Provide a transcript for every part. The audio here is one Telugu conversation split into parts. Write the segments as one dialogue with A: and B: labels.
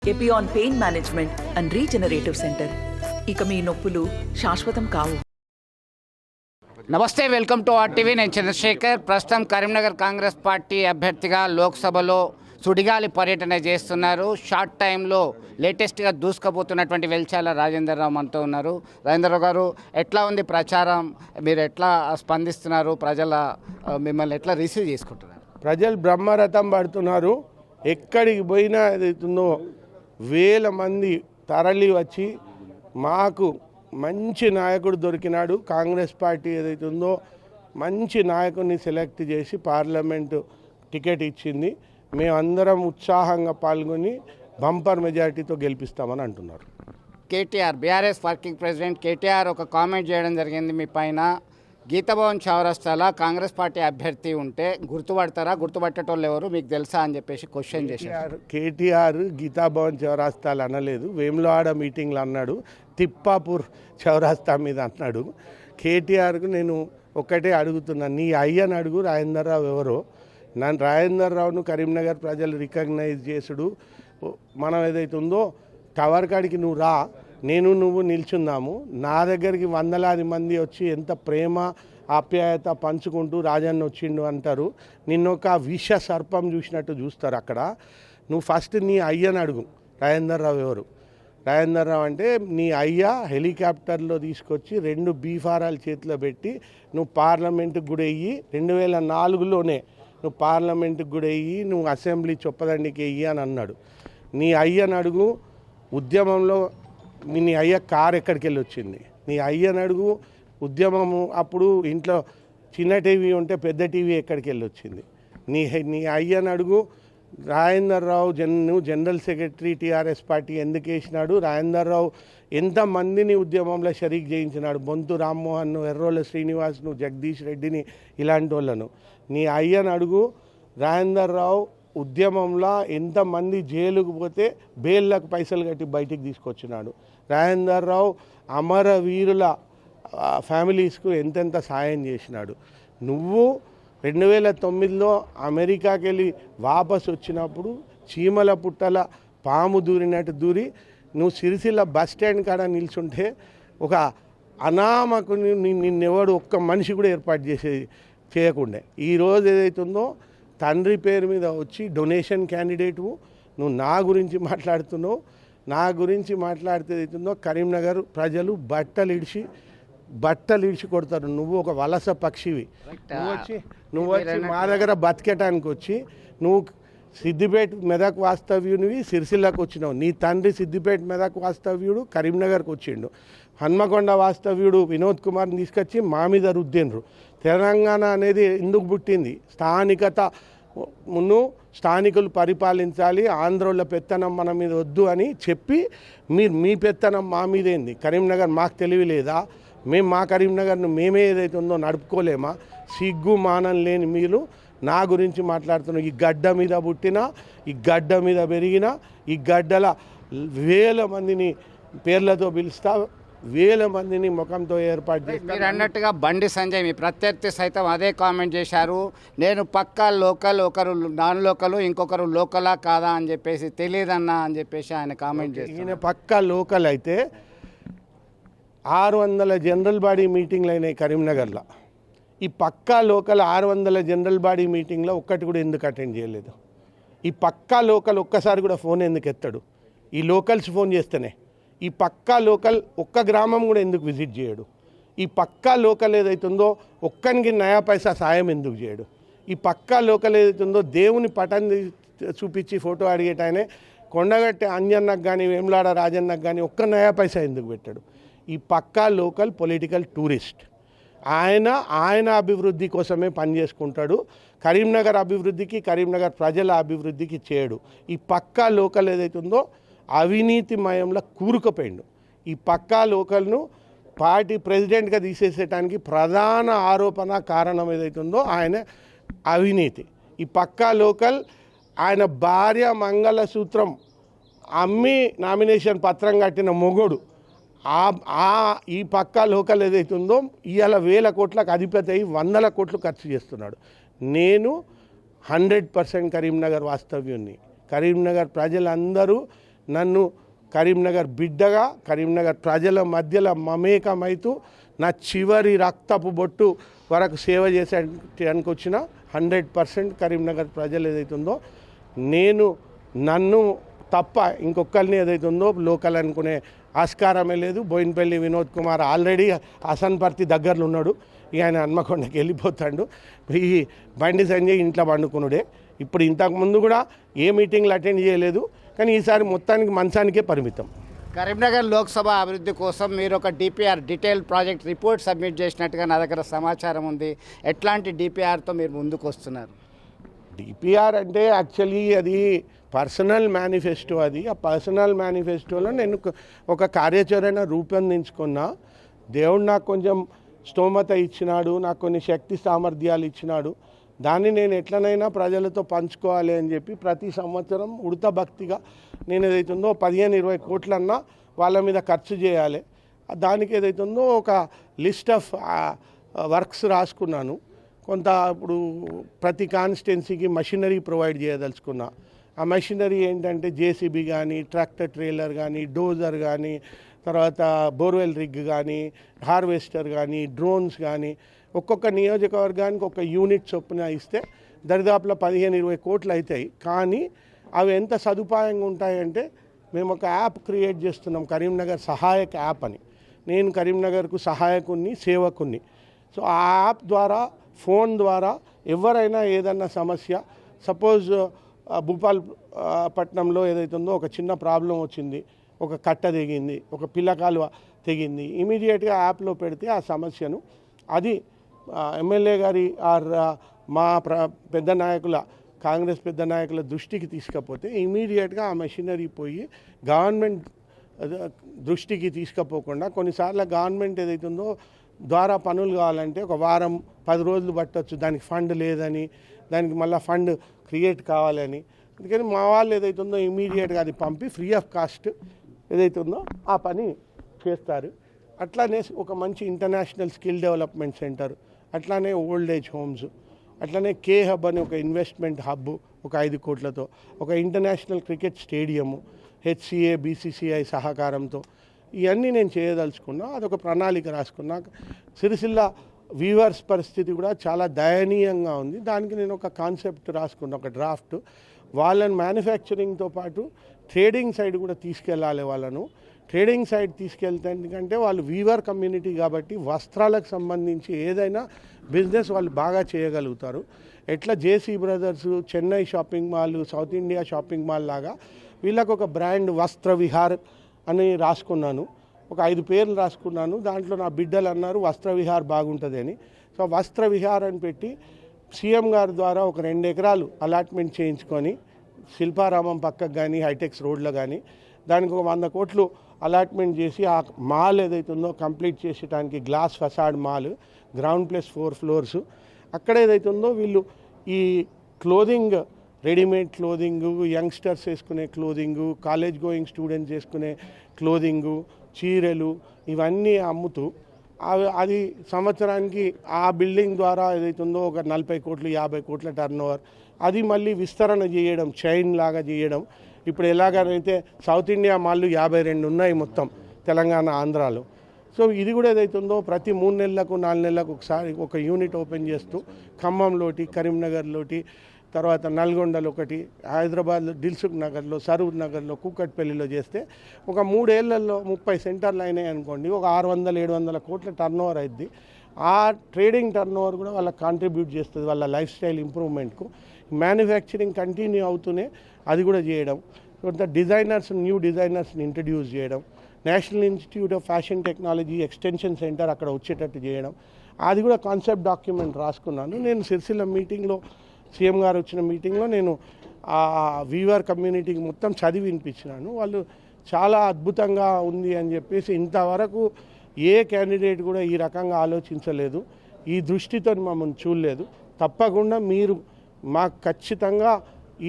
A: Epione pain management and regenerative centre. ఇక మీ నొప్పులు శాశ్వతం కావు.
B: నమస్తే, వెల్కమ్ టు ఆర్టీవీ. నేను చంద్రశేఖర్. ప్రస్తుతం కరీంనగర్ కాంగ్రెస్ పార్టీ అభ్యర్థిగా లోక్సభలో సుడిగాలి పర్యటన చేస్తున్నారు. షార్ట్ టైంలో లేటెస్ట్గా దూసుకుపోతున్నటువంటి వెల్చాల రాజేందర్రావు మనతో ఉన్నారు. రాజేందర్రావు గారు, ఎట్లా ఉంది ప్రచారం? మీరు ఎట్లా స్పందిస్తున్నారు? మిమ్మల్ని ఎట్లా రిసీవ్ చేసుకుంటున్నారు?
C: ప్రజలు బ్రహ్మరథం పడుతున్నారు. ఎక్కడికి పోయినా ఏదైతుందో వేల మంది తరలి వచ్చి మాకు మంచి నాయకుడు దొరికినాడు, కాంగ్రెస్ పార్టీ ఏదైతుందో మంచి నాయకుడిని సెలెక్ట్ చేసి పార్లమెంటు టికెట్ ఇచ్చింది, మేమందరం ఉత్సాహంగా పాల్గొని బంపర్ మెజారిటీతో గెలిపిస్తామని అంటున్నారు.
B: KTR, BRS working president KTR ఒక కామెంట్ చేయడం జరిగింది మీ పైన. గీతాభవన్ చౌరస్తాలో కాంగ్రెస్ పార్టీ అభ్యర్థి ఉంటే గుర్తుపడతారా? గుర్తుపట్టేటోళ్ళు ఎవరు మీకు తెలుసా అని చెప్పేసి క్వశ్చన్ చేశారు.
C: కేటీఆర్ గీతాభవన్ చౌరస్తాలు అనలేదు, వేములవాడ మీటింగ్లో అన్నాడు, తిప్పాపూర్ చౌరస్తా మీద అన్నాడు. కేటీఆర్కు నేను ఒక్కటే అడుగుతున్నాను, నీ అయ్యని అడుగు రాజేందర్రావు ఎవరో. నన్ను రాజేందర్రావును కరీంనగర్ ప్రజలు రికగ్నైజ్ చేసుడు, మనం ఏదైతే ఉందో టవర్ కాడికి నువ్వు రా, నువ్వు నిల్చుందాము. నా దగ్గరికి వందలాది మంది వచ్చి ఎంత ప్రేమ ఆప్యాయత పంచుకుంటూ రాజన్న వచ్చిండు అంటారు. నిన్నొక విష సర్పం చూసినట్టు చూస్తారు అక్కడ. నువ్వు ఫస్ట్ నీ అయ్యని అడుగు, రాజేందర్రావు ఎవరు. రాజేందర్రావు అంటే నీ అయ్య హెలికాప్టర్లో తీసుకొచ్చి 2 బీఫారాలు చేతిలో పెట్టి నువ్వు పార్లమెంటుకు కూడా వెయ్యి, 2004లోనే నువ్వు పార్లమెంటుకు కూడా వెయ్యి, నువ్వు అసెంబ్లీ చొప్పదండికి వెయ్యి అని అన్నాడు. నీ అయ్యని అడుగు. ఉద్యమంలో నీ అయ్య కారు ఎక్కడికి వెళ్ళి వచ్చింది? నీ అయ్యని అడుగు. ఉద్యమము అప్పుడు ఇంట్లో చిన్న టీవీ ఉంటే పెద్ద టీవీ ఎక్కడికి వెళ్ళి వచ్చింది? నీ అయ్యని అడుగు. Rajender Rao general secretary TRS party ఎందుకు వేసినాడు? రాజేందర్రావు ఎంతమందిని ఉద్యమంలో షరీక్ చేయించినాడు? బొంతు రామ్మోహన్, ఎర్రోల శ్రీనివాస్ను, జగదీష్ రెడ్డిని, ఇలాంటి వాళ్ళను. నీ అయ్యని అడుగు. రాజేందర్రావు ఉద్యమంలో ఎంతమంది జైలుకు పోతే బెయిల్లకు పైసలు కట్టి బయటికి తీసుకొచ్చినాడు? రాజేందర్రావు అమరవీరుల ఫ్యామిలీస్కు ఎంతెంత సాయం చేసినాడు? నువ్వు 2009లో అమెరికాకి వెళ్ళి వాపసు వచ్చినప్పుడు చీమల పుట్టల పాము దూరినట్టు దూరి నువ్వు సిరిసిల్ల బస్ స్టాండ్ కాడ నిల్చుంటే ఒక అనామకుని నిన్నెవడు ఒక్క మనిషి కూడా ఏర్పాటు చేయకుండా ఈరోజు ఏదైతుందో తండ్రి పేరు మీద వచ్చి డొనేషన్ క్యాండిడేటు నువ్వు నా గురించి మాట్లాడుతున్నావు. నా గురించి మాట్లాడితే ఏదైతుందో కరీంనగర్ ప్రజలు బట్టలు ఇడిచి కొడతారు. నువ్వు ఒక వలస పక్షివి. నువ్వు వచ్చి మా దగ్గర బతికేటానికి వచ్చి నువ్వు సిద్దిపేట మెదక్ వాస్తవ్యునివి సిరిసిల్లకు వచ్చినావు. నీ తండ్రి సిద్దిపేట మెదక్ వాస్తవ్యుడు కరీంనగర్కి వచ్చిండు. హన్మకొండ వాస్తవ్యుడు వినోద్ కుమార్ని తీసుకొచ్చి మా మీద రుద్దిండ్రు. తెలంగాణ అనేది ఎందుకు పుట్టింది? స్థానికులు పరిపాలించాలి, ఆంధ్రోళ్ళ పెత్తనం మన మీద వద్దు అని చెప్పి మీ పెత్తనం మా మీద ఏంది? కరీంనగర్ మాకు తెలివి లేదా? మేము మా కరీంనగర్ను మేమే ఏదైతే ఉందో నడుపుకోలేమా? సిగ్గు మానం లేని మీరు నా గురించి మాట్లాడుతున్నాం. ఈ గడ్డ మీద పుట్టినా, ఈ గడ్డ మీద పెరిగిన, ఈ గడ్డల వేల మందిని పేర్లతో పిలుస్తా, వేల మందిని ముఖంతో ఏర్పాటు చేస్తారు.
B: మీరు అన్నట్టుగా బండి సంజయ్ మీ ప్రత్యర్థి సైతం అదే కామెంట్ చేశారు. నేను పక్కా లోకల్, ఒకరు నాన్ లోకల్, ఇంకొకరు లోకలా కాదా అని చెప్పేసి తెలియదన్నా అని చెప్పేసి ఆయన కామెంట్ చేశారు.
C: ఈయన పక్కా లోకల్ అయితే 600 జనరల్ బాడీ మీటింగ్లు అయినాయి కరీంనగర్లో. ఈ పక్కా లోకల్ 600 జనరల్ బాడీ మీటింగ్లో ఒక్కటి కూడా ఎందుకు అటెండ్ చేయలేదు? ఈ పక్కా లోకల్ ఒక్కసారి కూడా ఫోన్ ఎందుకు ఎత్తాడు? ఈ లోకల్స్ ఫోన్ చేస్తేనే. ఈ పక్కా లోకల్ ఒక్క గ్రామం కూడా ఎందుకు విజిట్ చేయడు? ఈ పక్కా లోకల్ ఏదైతుందో ఒక్కనికి నయా పైసా సాయం ఎందుకు చేయడు? ఈ పక్కా లోకల్ ఏదైతుందో దేవుని పటం చూపించి ఫోటో అడిగేటాయనే కొండగట్టి అంజన్నకు కానీ వేములాడ రాజన్నకు కానీ ఒక్క నయా పైసా ఎందుకు పెట్టాడు? ఈ పక్కా లోకల్ పొలిటికల్ టూరిస్ట్. ఆయన అభివృద్ధి కోసమే పనిచేసుకుంటాడు. కరీంనగర్ అభివృద్ధికి, కరీంనగర్ ప్రజల అభివృద్ధికి చేయడు. ఈ పక్కా లోకల్ ఏదైతుందో అవినీతిమయంలో కూరుకుపోయిండు. ఈ పక్కా లోకల్ను పార్టీ ప్రెసిడెంట్గా తీసేసేటానికి ప్రధాన ఆరోపణ కారణం ఏదైతుందో ఆయన అవినీతి. ఈ పక్కా లోకల్ ఆయన భార్య మంగళసూత్రం అమ్మి నామినేషన్ పత్రం కట్టిన మొగోడు. ఈ పక్కా లోకల్ ఏదైతుందో ఇవాళ 1000 కోట్లకు అధిపతి అయి 100 కోట్లు ఖర్చు చేస్తున్నాడు. నేను 100% కరీంనగర్ వాస్తవ్యుని. కరీంనగర్ ప్రజలందరూ నన్ను కరీంనగర్ బిడ్డగా కరీంనగర్ ప్రజల మధ్యలో మమేకమైతూ నా చివరి రక్తపు బొట్టు వరకు సేవ చేసేటానికి వచ్చిన 100% కరీంనగర్ ప్రజలు ఏదైతుందో నన్ను తప్ప ఇంకొకరిని ఏదైతుందో లోకల్ అనుకునే ఆస్కారమే లేదు. బోయినపల్లి వినోద్ కుమార్ ఆల్రెడీ హసన్పర్తి దగ్గరలో ఉన్నాడు, ఆయన హన్మకొండకి వెళ్ళిపోతాడు. ఈ బండి సంజయ్ ఇంట్లో పండుకునుడే. ఇప్పుడు ఇంతకుముందు కూడా ఏ మీటింగ్లు అటెండ్ చేయలేదు, కానీ ఈసారి మొత్తానికి మంచానికే పరిమితం.
B: కరీంనగర్ లోక్సభ అభివృద్ధి కోసం మీరు ఒక DPR detail project report submit చేసినట్టుగా నా దగ్గర సమాచారం ఉంది. ఎట్లాంటి డిపిఆర్తో మీరు ముందుకు వస్తున్నారు?
C: డిపిఆర్ అంటే యాక్చువల్లీ అది పర్సనల్ మేనిఫెస్టో. అది ఆ పర్సనల్ మేనిఫెస్టోలో నేను ఒక కార్యాచరణ రూపొందించుకున్నా. దేవుడు నాకు కొంచెం స్తోమత ఇచ్చినాడు, నాకు కొన్ని శక్తి సామర్థ్యాలు ఇచ్చినాడు. దాన్ని నేను ఎట్లనైనా ప్రజలతో పంచుకోవాలి అని చెప్పి ప్రతి సంవత్సరం ఉడత భక్తిగా నేను ఏదైతుందో 15-20 కోట్లన్నా వాళ్ళ మీద ఖర్చు చేయాలి. దానికి ఏదైతుందో ఒక లిస్ట్ ఆఫ్ వర్క్స్ రాసుకున్నాను. కొంత ఇప్పుడు ప్రతి కాన్స్టిట్యున్సీకి మషినరీ ప్రొవైడ్ చేయదలుచుకున్నా. ఆ మషినరీ ఏంటంటే జేసీబీ కానీ, ట్రాక్టర్ ట్రైలర్ కానీ, డోజర్ కానీ, తర్వాత బోర్వెల్ రిగ్ కానీ, హార్వెస్టర్ కానీ, డ్రోన్స్ కానీ, ఒక్కొక్క నియోజకవర్గానికి ఒక యూనిట్ చొప్పున ఇస్తే దరిదాపులో 15-20 కోట్లు అవుతాయి. కానీ అవి ఎంత సదుపాయంగా ఉంటాయంటే మేము ఒక యాప్ క్రియేట్ చేస్తున్నాం, కరీంనగర్ సహాయక యాప్ అని. నేను కరీంనగర్కు సహాయకుని, సేవకుని. సో ఆ యాప్ ద్వారా ఫోన్ ద్వారా ఎవరైనా ఏదన్నా సమస్య, సపోజ్ భూపాల్ పట్నంలో ఏదైతుందో ఒక చిన్న ప్రాబ్లం వచ్చింది, ఒక కట్ట తెగింది, ఒక పిల్లకాలువ తెగింది, ఇమీడియట్గా యాప్లో పెడితే ఆ సమస్యను అది ఎమ్మెల్యే గారి ఆర్ మా పెద్ద నాయకుల కాంగ్రెస్ పెద్ద నాయకుల దృష్టికి తీసుకపోతే ఇమీడియట్గా ఆ మెషినరీ పోయి గవర్నమెంట్ దృష్టికి తీసుకుపోకుండా కొన్నిసార్లు గవర్నమెంట్ ఏదైతుందో ద్వారా పనులు కావాలంటే ఒక వారం 10 రోజులు పట్టవచ్చు, దానికి ఫండ్ లేదని, దానికి మళ్ళీ ఫండ్ క్రియేట్ కావాలని. అందుకని మా వాళ్ళు ఏదైతుందో ఇమీడియట్గా అది పంపి ఫ్రీ ఆఫ్ కాస్ట్ ఏదైతుందో ఆ పని చేస్తారు. అట్లానే ఒక మంచి ఇంటర్నేషనల్ స్కిల్ డెవలప్మెంట్ సెంటర్, అట్లానే ఓల్డ్ ఏజ్ హోమ్స్, అట్లనే కే హబ్ అని ఒక ఇన్వెస్ట్మెంట్ హబ్ ఒక 5 కోట్లతో, ఒక international cricket stadium HCA BCCI సహకారంతో ఇవన్నీ నేను చేయదలుచుకున్నా. అదొక ప్రణాళిక రాసుకున్నా. సిరిసిల్ల వీవర్స్ పరిస్థితి కూడా చాలా దయనీయంగా ఉంది. దానికి నేను ఒక కాన్సెప్ట్ రాసుకున్నా, ఒక డ్రాఫ్ట్. వాళ్ళని మ్యానుఫ్యాక్చరింగ్తో పాటు ట్రేడింగ్ సైడ్ కూడా తీసుకెళ్ళాలి. వాళ్ళను ట్రేడింగ్ సైడ్ తీసుకెళ్తే ఎందుకంటే వాళ్ళు వీవర్ కమ్యూనిటీ కాబట్టి వస్త్రాలకు సంబంధించి ఏదైనా బిజినెస్ వాళ్ళు బాగా చేయగలుగుతారు. ఎట్లా JC brothers, Chennai shopping mall, south India shopping mall లాగా వీళ్ళకు ఒక బ్రాండ్ వస్త్ర విహార్ అని రాసుకున్నాను. ఒక 5 పేర్లు రాసుకున్నాను. దాంట్లో నా బిడ్డలు అన్నారు వస్త్ర విహార్ బాగుంటుంది అని. సో వస్త్ర విహార్ అని పెట్టి సీఎం గారి ద్వారా ఒక 2 ఎకరాలు అలాట్మెంట్ చేయించుకొని శిల్పారామం పక్కకు కానీ హైటెక్స్ రోడ్లో కానీ దానికి ఒక 100 కోట్లు అలాట్మెంట్ చేసి ఆ మాల్ ఏదైతుందో కంప్లీట్ చేసేటానికి glass facade mall, ground plus 4 floors. అక్కడ ఏదైతుందో వీళ్ళు ఈ క్లోదింగ్, రెడీమేడ్ క్లోదింగు, యంగ్స్టర్స్ వేసుకునే క్లోదింగు, కాలేజ్ గోయింగ్ స్టూడెంట్స్ వేసుకునే క్లోదింగు, చీరలు ఇవన్నీ అమ్ముతూ అది సంవత్సరానికి ఆ బిల్డింగ్ ద్వారా ఏదైతుందో ఒక 40 కోట్లు 50 కోట్ల టర్నోవర్. అది మళ్ళీ విస్తరణ చేయడం, చైన్ లాగా చేయడం. ఇప్పుడు ఎలాగైతే సౌత్ ఇండియా మాళ్ళు 52 ఉన్నాయి మొత్తం తెలంగాణ ఆంధ్రాలో. సో ఇది కూడా ఏదైతుందో ప్రతి 3 నెలలకు 4 నెలలకు ఒకసారి ఒక యూనిట్ ఓపెన్ చేస్తూ ఖమ్మంలోటి, కరీంనగర్లోటి, తర్వాత నల్గొండలో ఒకటి, హైదరాబాద్లో దిల్సుఖ్ నగర్లో, సరూర్ నగర్లో, కూకట్పల్లిలో చేస్తే ఒక 3 ఏళ్లలో 30 సెంటర్లు అయినాయి అనుకోండి, ఒక 600-700 కోట్ల టర్నోవర్ అయింది. ఆ ట్రేడింగ్ టర్నోవర్ కూడా వాళ్ళకి కాంట్రిబ్యూట్ చేస్తుంది వాళ్ళ లైఫ్ స్టైల్ ఇంప్రూవ్మెంట్కు. మ్యానుఫ్యాక్చరింగ్ కంటిన్యూ అవుతూనే అది కూడా చేయడం. కొంత డిజైనర్స్, న్యూ డిజైనర్స్ని ఇంట్రడ్యూస్ చేయడం, national institute of fashion technology extension centre అక్కడ వచ్చేటట్టు చేయడం. అది కూడా కాన్సెప్ట్ డాక్యుమెంట్ రాసుకున్నాను. నేను సిరిసిల్ల మీటింగ్లో, సీఎం గారు వచ్చిన మీటింగ్లో నేను ఆ వీవర్ కమ్యూనిటీకి మొత్తం చదివి వినిపించినాను. వాళ్ళు చాలా అద్భుతంగా ఉంది అని చెప్పేసి ఇంతవరకు ఏ క్యాండిడేట్ కూడా ఈ రకంగా ఆలోచించలేదు, ఈ దృష్టితో మమ్మల్ని చూడలేదు. తప్పకుండా మీరు మాకు ఖచ్చితంగా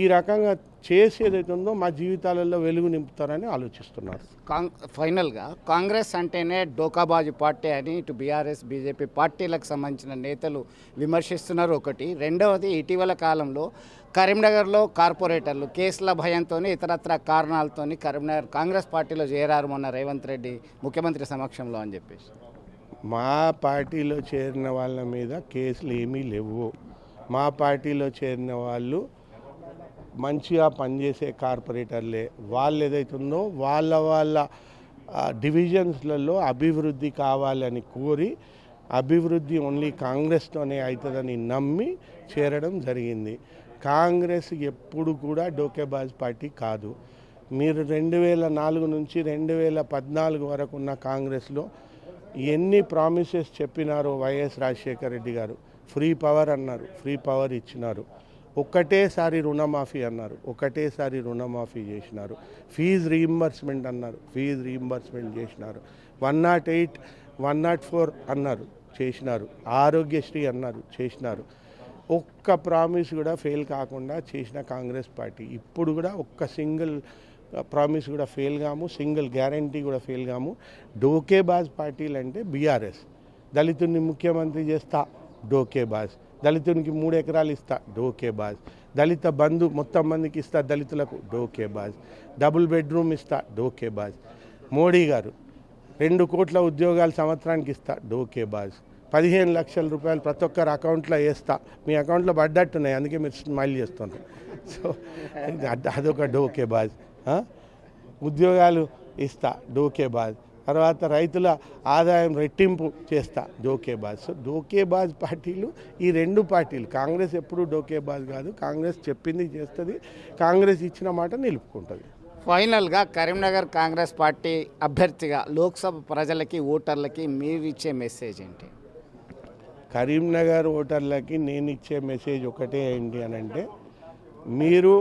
C: ఈ రకంగా చేసి ఏదైతే ఉందో మా జీవితాలలో వెలుగు నింపుతారని ఆలోచిస్తున్నారు.
B: ఫైనల్గా కాంగ్రెస్ అంటేనే డోకాబాజు పార్టీ అని ఇటు బీఆర్ఎస్ బీజేపీ పార్టీలకు సంబంధించిన నేతలు విమర్శిస్తున్నారు. ఒకటి, రెండవది ఇటీవల కాలంలో కరీంనగర్లో కార్పొరేటర్లు కేసుల భయంతో ఇతరత్ర కారణాలతో కరీంనగర్ కాంగ్రెస్ పార్టీలో చేరారు మొన్న రేవంత్ రెడ్డి ముఖ్యమంత్రి సమక్షంలో అని చెప్పేసి.
C: మా పార్టీలో చేరిన వాళ్ళ మీద కేసులు ఏమీ లేవు. మా పార్టీలో చేరిన వాళ్ళు మంచిగా పనిచేసే కార్పొరేటర్లే. వాళ్ళు ఏదైతుందో వాళ్ళ డివిజన్స్లలో అభివృద్ధి కావాలని కోరి అభివృద్ధి ఓన్లీ కాంగ్రెస్తోనే అవుతుందని నమ్మి చేరడం జరిగింది. కాంగ్రెస్ ఎప్పుడు కూడా డోకేబాజ్ పార్టీ కాదు. మీరు 2004 నుంచి 2014 వరకు ఉన్న కాంగ్రెస్లో ఎన్ని ప్రామిసెస్ చెప్పినారో వైఎస్ రాజశేఖర రెడ్డి గారు. ఫ్రీ పవర్ అన్నారు, ఫ్రీ పవర్ ఇచ్చినారు. ఒకటేసారి రుణమాఫీ అన్నారు, ఒకటేసారి రుణమాఫీ చేసినారు. ఫీజు రీయింబర్స్మెంట్ అన్నారు, ఫీజు రీయింబర్స్మెంట్ చేసినారు. 108, 104 అన్నారు, చేసినారు. ఆరోగ్యశ్రీ అన్నారు, చేసినారు. ఒక్క ప్రామిస్ కూడా ఫెయిల్ కాకుండా చేసిన కాంగ్రెస్ పార్టీ. ఇప్పుడు కూడా ఒక్క సింగిల్ ప్రామిస్ కూడా ఫెయిల్ కాము, సింగిల్ గ్యారంటీ కూడా ఫెయిల్ కాము. డోకేబాజ్ పార్టీలు అంటే బీఆర్ఎస్. దళితుడిని ముఖ్యమంత్రి చేస్తా, డోకేబాజ్. దళితునికి 3 ఎకరాలు ఇస్తా, డోకేబాజ్. దళిత బంధు మొత్తం మందికి ఇస్తా, దళితులకు, డోకేబాజ్. డబుల్ బెడ్రూమ్ ఇస్తా, డోకేబాజ్. మోడీ గారు 2 కోట్ల ఉద్యోగాలు సంవత్సరానికి ఇస్తా, డోకేబాజ్. 15 లక్షల రూపాయలు ప్రతి ఒక్కరు అకౌంట్లో వేస్తా. మీ అకౌంట్లో పడ్డట్టున్నాయి, అందుకే మీరు స్మైల్ చేస్తున్నారు. సో అదొక డోకేబాజ్. ఉద్యోగాలు ఇస్తా, డోకేబాజ్. తర్వాత రైతుల ఆదాయం రెట్టింపు చేస్తా, డోకేబాజ్. సో డోకేబాజ్ పార్టీలు ఈ 2 పార్టీలు. కాంగ్రెస్ ఎప్పుడూ డోకేబాజ్ కాదు. కాంగ్రెస్ చెప్పింది చేస్తుంది, కాంగ్రెస్ ఇచ్చిన మాట నిలుపుకుంటుంది.
B: ఫైనల్గా కరీంనగర్ కాంగ్రెస్ పార్టీ అభ్యర్థిగా లోక్సభ ప్రజలకి ఓటర్లకి మీరు ఇచ్చే మెసేజ్ ఏంటి?
C: కరీంనగర్ ఓటర్లకి నేను ఇచ్చే మెసేజ్ ఒకటే ఏంటి అని అంటే, మీరు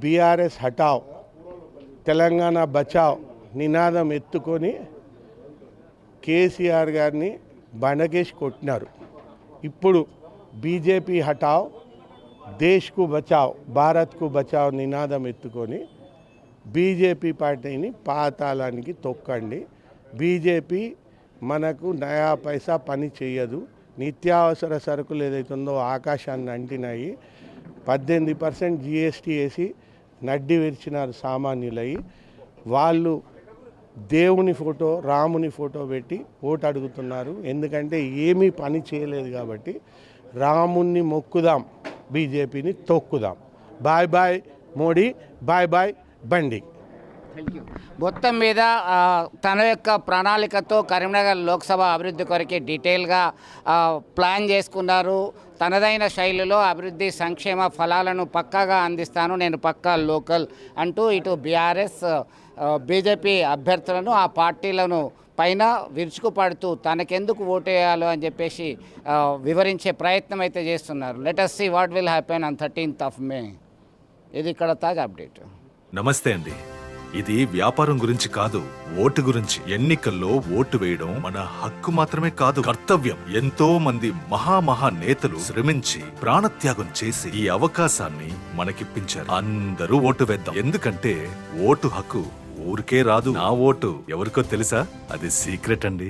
C: బీఆర్ఎస్ హటావ్, తెలంగాణ బచావ్ నినాదం ఎత్తుకొని కేసీఆర్ గారిని బండకేసి కొట్టినారు. ఇప్పుడు బీజేపీ హటావ్, దేశ్కు బచావ్, భారత్కు బచావ్ నినాదం ఎత్తుకొని బీజేపీ పార్టీని పాతాళానికి తొక్కండి. బీజేపీ మనకు నయా పైసా పని చేయదు. నిత్యావసర సరుకులు ఏదైతుందో ఆకాశాన్ని అంటినాయి. 18% GST వేసి నడ్డి విరిచినారు సామాన్యులై. వాళ్ళు దేవుని ఫోటో, రాముని ఫోటో పెట్టి ఓటు అడుగుతున్నారు. ఎందుకంటే ఏమీ పని చేయలేదు కాబట్టి. రాముణ్ణి మొక్కుదాం, బీజేపీని తొక్కుదాం. Bye bye Modi, bye bye Bandi.
B: మొత్తం మీద తన యొక్క ప్రణాళికతో కరీంనగర్ లోక్సభ అభివృద్ధి కొరకు డీటెయిల్గా ప్లాన్ చేసుకున్నారు. తనదైన శైలిలో అభివృద్ధి సంక్షేమ ఫలాలను పక్కాగా అందిస్తాను, నేను పక్కా లోకల్ అంటూ ఇటు బీఆర్ఎస్ బీజేపీ అభ్యర్థులను ఆ పార్టీలను పైన విరుచుకుపడుతూ తనకెందుకు ఓటేయాలో అని చెప్పేసి వివరించే ప్రయత్నం అయితే చేస్తున్నారు. Let us see what will happen on 13th of May. ఇది ఇక్కడ తాజా అప్డేట్.
D: నమస్తే అండి. ఇది వ్యాపారం గురించి కాదు, ఓటు గురించి. ఎన్నికల్లో ఓటు వేయడం మన హక్కు మాత్రమే కాదు, కర్తవ్యం. ఎంతో మంది మహా నేతలు శ్రమించి ప్రాణత్యాగం చేసి ఈ అవకాశాన్ని మనకిప్పించారు. అందరూ ఓటు వేద్దాం. ఎందుకంటే ఓటు హక్కు ఊరికే రాదు. నా ఓటు ఎవరికో తెలుసా? అది సీక్రెట్ అండి.